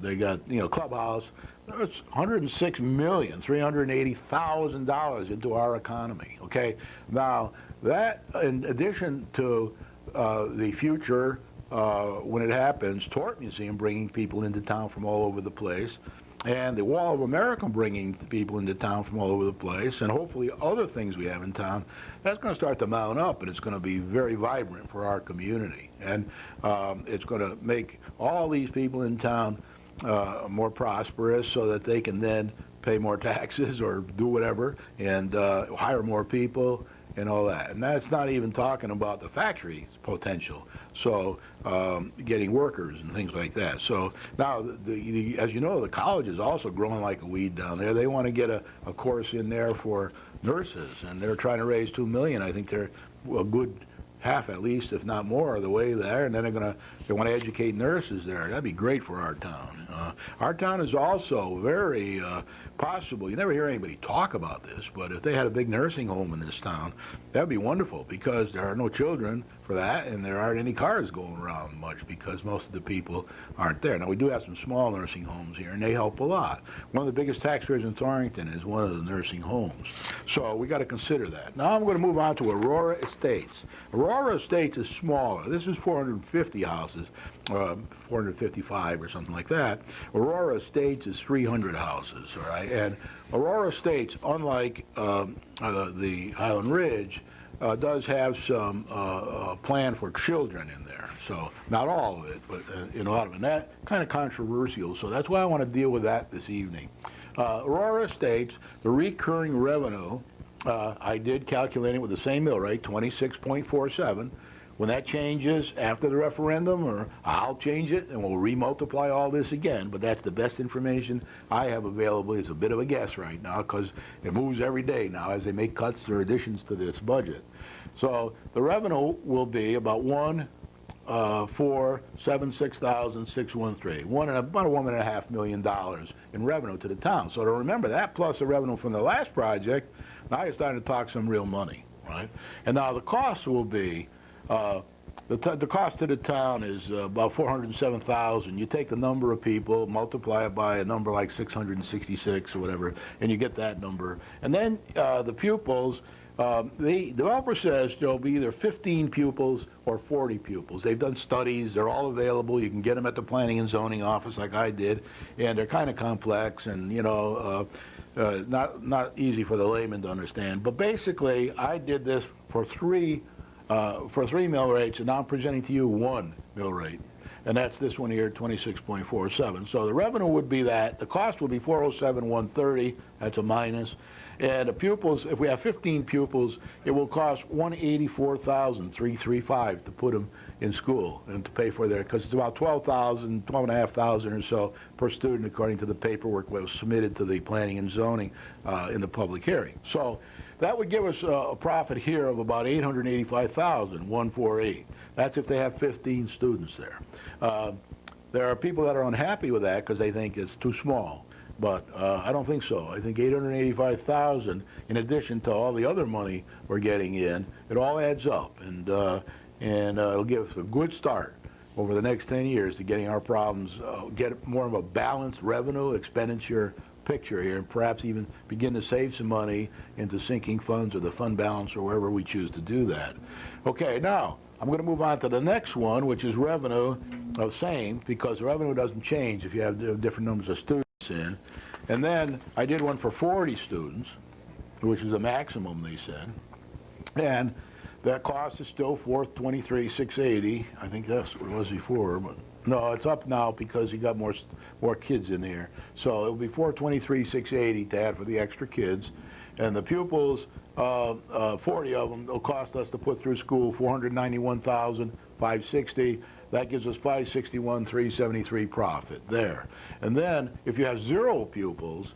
They got clubhouse. It's $106,380,000 into our economy. Okay, now that in addition to the future. When it happens, Tort Museum bringing people into town from all over the place, and the Wall of America bringing people into town from all over the place, and hopefully other things we have in town, that's going to start to mount up, and it's going to be very vibrant for our community. And it's going to make all these people in town more prosperous so that they can then pay more taxes or do whatever, and hire more people and all that. And that's not even talking about the factory's potential. So getting workers and things like that. So now, as you know, the college is also growing like a weed down there. They want to get a course in there for nurses, and they're trying to raise $2 million. I think they're a good half, at least, if not more, of the way there. And then they want to educate nurses there. That'd be great for our town. Our town is also very possible. You never hear anybody talk about this, but if they had a big nursing home in this town, that'd be wonderful, because there are no children for that, and there aren't any cars going around much because most of the people aren't there. Now, we do have some small nursing homes here, and they help a lot. One of the biggest taxpayers in Torrington is one of the nursing homes. So we got to consider that. Now I'm going to move on to Aurora Estates. Aurora Estates is smaller. This is 450 houses, 455 or something like that. Aurora Estates is 300 houses, all right? And Aurora Estates, unlike the Highland Ridge, does have some plan for children in there. So not all of it, but in a lot of it. And that kind of controversial, so that's why I want to deal with that this evening. Aurora Estates, the recurring revenue, I did calculate it with the same mill rate, 26.47. When that changes after the referendum, or I'll change it, and we'll remultiply all this again, but that's the best information I have available. It's a bit of a guess right now, because it moves every day now as they make cuts or additions to this budget. So the revenue will be about $1,476,613, about $1.5 million in revenue to the town. So to remember that, plus the revenue from the last project, now you're starting to talk some real money, right? And now the cost will be, the cost to the town is about $407,000. You take the number of people, multiply it by a number like 666 or whatever, and you get that number. And then the pupils, the developer says there'll be either 15 pupils or 40 pupils. They've done studies. They're all available. You can get them at the Planning and Zoning Office like I did, and they're kind of complex and, not easy for the layman to understand. But basically, I did this for three mill rates, and now I'm presenting to you one mill rate, and that's this one here, 26.47. So the revenue would be that. The cost would be 407,130. That's a minus. And the pupils, if we have 15 pupils, it will cost $184,335 to put them in school and to pay for their, because it's about $12,500 or so per student, according to the paperwork that was submitted to the Planning and Zoning in the public hearing. So that would give us a profit here of about $885,148. That's if they have 15 students there. There are people that are unhappy with that because they think it's too small. but I don't think so. I think 885,000, in addition to all the other money we're getting in, it all adds up, and it'll give us a good start over the next 10 years to getting our problems, get more of a balanced revenue expenditure picture here, and perhaps even begin to save some money into sinking funds or the fund balance or wherever we choose to do that. Okay, now I'm going to move on to the next one, which is revenue, same, because revenue doesn't change if you have different numbers of students in. And then I did one for 40 students, which is the maximum, they said. And that cost is still $423,680. I think that's what it was before, but no, it's up now because you got more kids in there. So it'll be $423,680 to add for the extra kids. And the pupils, 40 of them, will cost us to put through school $491,560. That gives us $561,373 profit there. And then if you have 0 pupils,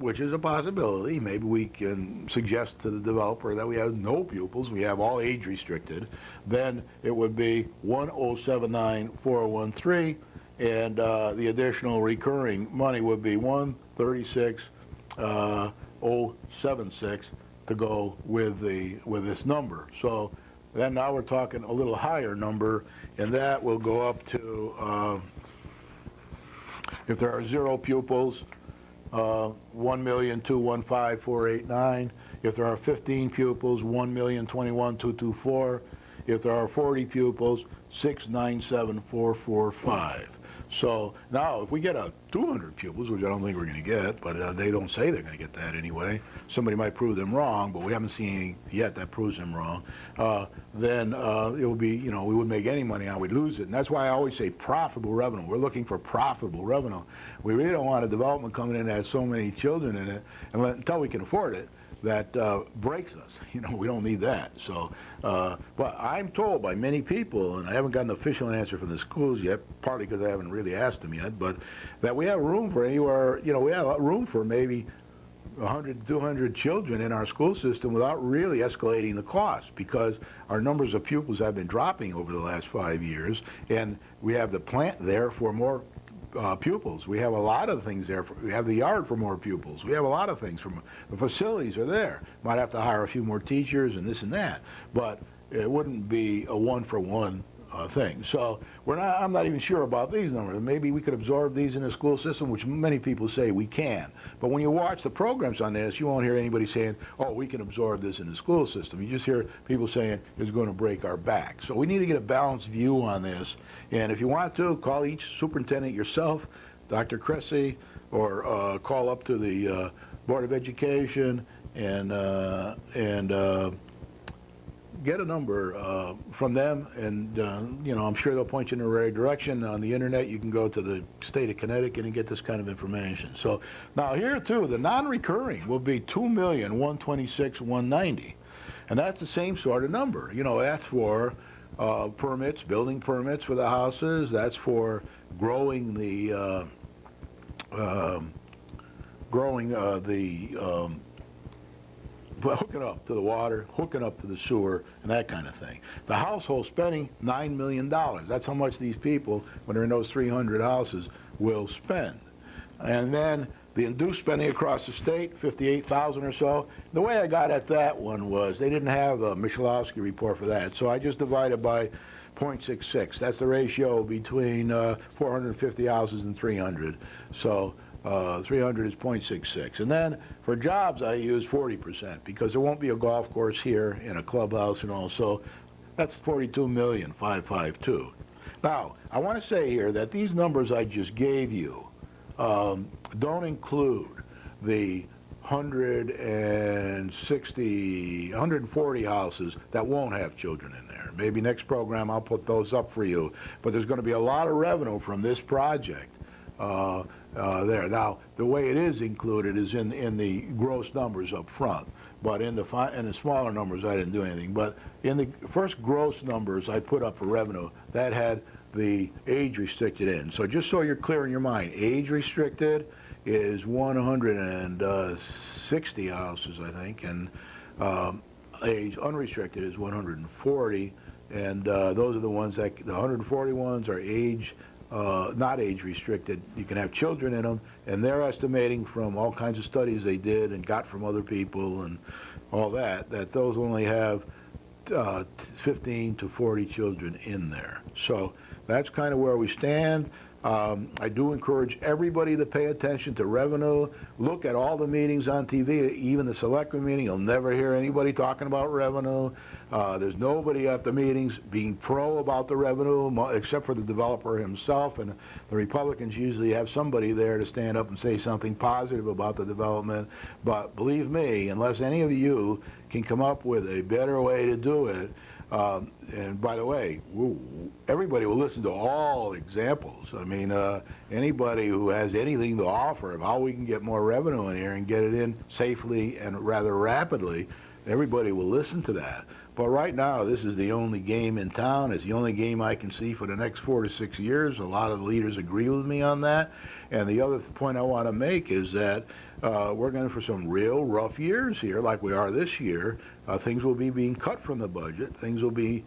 which is a possibility, maybe we can suggest to the developer that we have no pupils, we have all age restricted, then it would be $1,079,413, and the additional recurring money would be $136,076 to go with this number. So then now we're talking a little higher number, and that will go up to, if there are 0 pupils, $1,215,489. If there are 15 pupils, $1,021,224. If there are 40 pupils, $697,445. So now, if we get 200 pupils, which I don't think we're going to get, but they don't say they're going to get that anyway. Somebody might prove them wrong, but we haven't seen any yet that proves them wrong. Then it will be, we wouldn't make any money on it, we'd lose it. And that's why I always say profitable revenue. We're looking for profitable revenue. We really don't want a development coming in that has so many children in it, and until we can afford it, that breaks us. We don't need that. So, but I'm told by many people, and I haven't got an official answer from the schools yet, partly because I haven't really asked them yet, but that we have room for anywhere, we have room for maybe 100, 200 children in our school system without really escalating the cost, because our numbers of pupils have been dropping over the last 5 years, and we have the plant there for more pupils. We have a lot of things there. We have the yard for more pupils. We have a lot of things. The facilities are there. Might have to hire a few more teachers and this and that, but it wouldn't be a one-for-one thing. So I'm not even sure about these numbers. Maybe we could absorb these in the school system, which many people say we can. But when you watch the programs on this, you won't hear anybody saying, oh, we can absorb this in the school system. You just hear people saying it's going to break our back. So we need to get a balanced view on this. And if you want to, call each superintendent yourself, Dr. Cressy, or call up to the Board of Education and get a number from them, and I'm sure they'll point you in the right direction. On the internet, you can go to the state of Connecticut and get this kind of information. So now here too, the non-recurring will be $2,126,190, and that's the same sort of number. That's for permits, building permits for the houses. That's for growing the hooking up to the water, hooking up to the sewer, and that kind of thing. The household spending, $9 million. That's how much these people, when they're in those 300 houses, will spend. And then the induced spending across the state, 58,000 or so. The way I got at that one was they didn't have a Michalowski report for that, so I just divided by 0.66. That's the ratio between 450 houses and 300. So 300 is 0.66. And then for jobs, I use 40% because there won't be a golf course here and a clubhouse and all. So that's 42,552,000. Now, I want to say here that these numbers I just gave you don't include the 140 houses that won't have children in there. Maybe next program I'll put those up for you. But there's going to be a lot of revenue from this project there. Now, the way it is included is in the gross numbers up front. But in the smaller numbers, I didn't do anything. But in the first gross numbers I put up for revenue, that had the age restricted in. So just so you're clear in your mind, age restricted is 160 houses, I think, and age unrestricted is 140, and those are the ones that, the 140 ones are age not age restricted. You can have children in them, and they're estimating from all kinds of studies they did and got from other people and all that those only have 15 to 40 children in there. So that's kind of where we stand. I do encourage everybody to pay attention to revenue. Look at all the meetings on TV, even the selectmen meeting. You'll never hear anybody talking about revenue. There's nobody at the meetings being pro about the revenue, except for the developer himself, and the Republicans usually have somebody there to stand up and say something positive about the development. But believe me, unless any of you can come up with a better way to do it, and by the way, everybody will listen to all examples. I mean, anybody who has anything to offer of how we can get more revenue in here and get it in safely and rather rapidly, everybody will listen to that. But right now, this is the only game in town. It's the only game I can see for the next 4 to 6 years. A lot of the leaders agree with me on that. And the other point I want to make is that we're going for some real rough years here, like we are this year. Things will be being cut from the budget. Things will be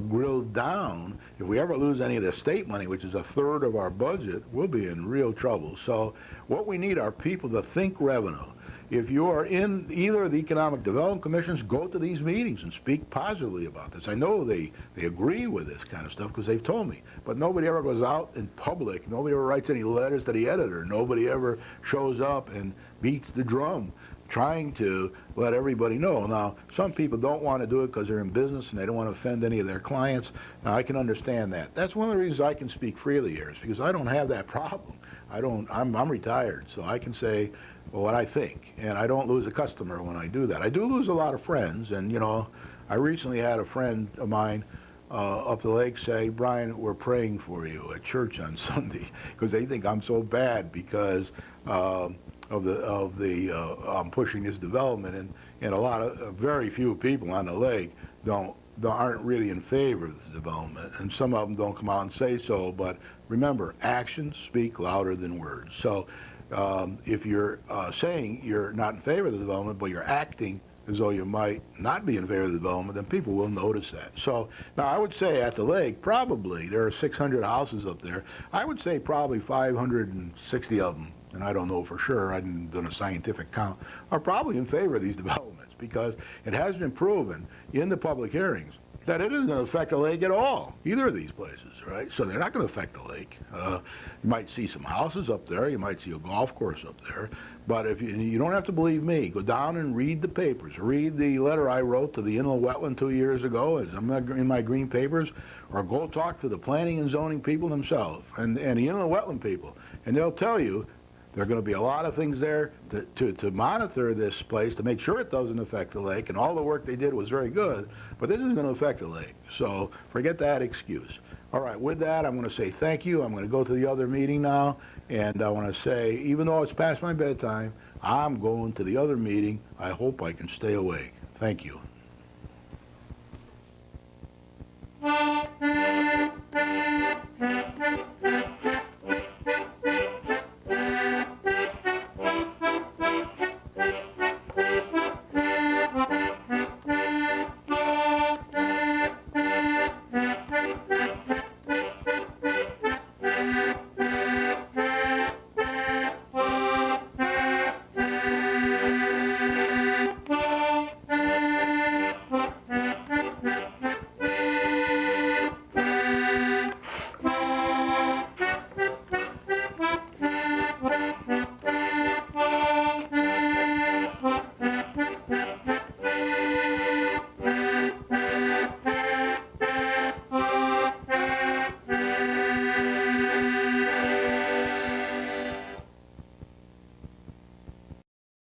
grilled down. If we ever lose any of the state money, which is a third of our budget, we'll be in real trouble. So what we need are people to think revenue. If you are in either of the economic development commissions, go to these meetings and speak positively about this. I know they agree with this kind of stuff because they've told me, but nobody ever goes out in public. Nobody ever writes any letters to the editor. Nobody ever shows up and beats the drum trying to let everybody know. Now, some people don't want to do it because they're in business and they don't want to offend any of their clients. Now, I can understand that. That's one of the reasons I can speak freely here, is because I don't have that problem. I'm retired, so I can say what I think, and I don't lose a customer when I do that. I do lose a lot of friends, and you know, I recently had a friend of mine up the lake say, Brian, we're praying for you at church on Sunday, because they think I'm so bad because I'm pushing this development, and a lot of very few people on the lake aren't really in favor of this development, and some of them don't come out and say so. But remember, actions speak louder than words. So if you're saying you're not in favor of the development, but you're acting as though you might not be in favor of the development, then people will notice that. So now I would say at the lake, probably there are 600 houses up there. I would say probably 560 of them, and I don't know for sure, I haven't done a scientific count, are probably in favor of these developments, because it has been proven in the public hearings that it isn't going to affect the lake at all, either of these places, right? So they're not going to affect the lake. You might see some houses up there, you might see a golf course up there, but if you don't have to believe me, go down and read the papers. Read the letter I wrote to the inland wetland 2 years ago, as I'm in my green papers, or go talk to the planning and zoning people themselves and the inland wetland people, and they'll tell you there are going to be a lot of things there to monitor this place to make sure it doesn't affect the lake, and all the work they did was very good, but this isn't going to affect the lake. So forget that excuse. All right, with that, I'm going to say thank you. I'm going to go to the other meeting now, and I want to say, even though it's past my bedtime, I'm going to the other meeting. I hope I can stay awake. Thank you.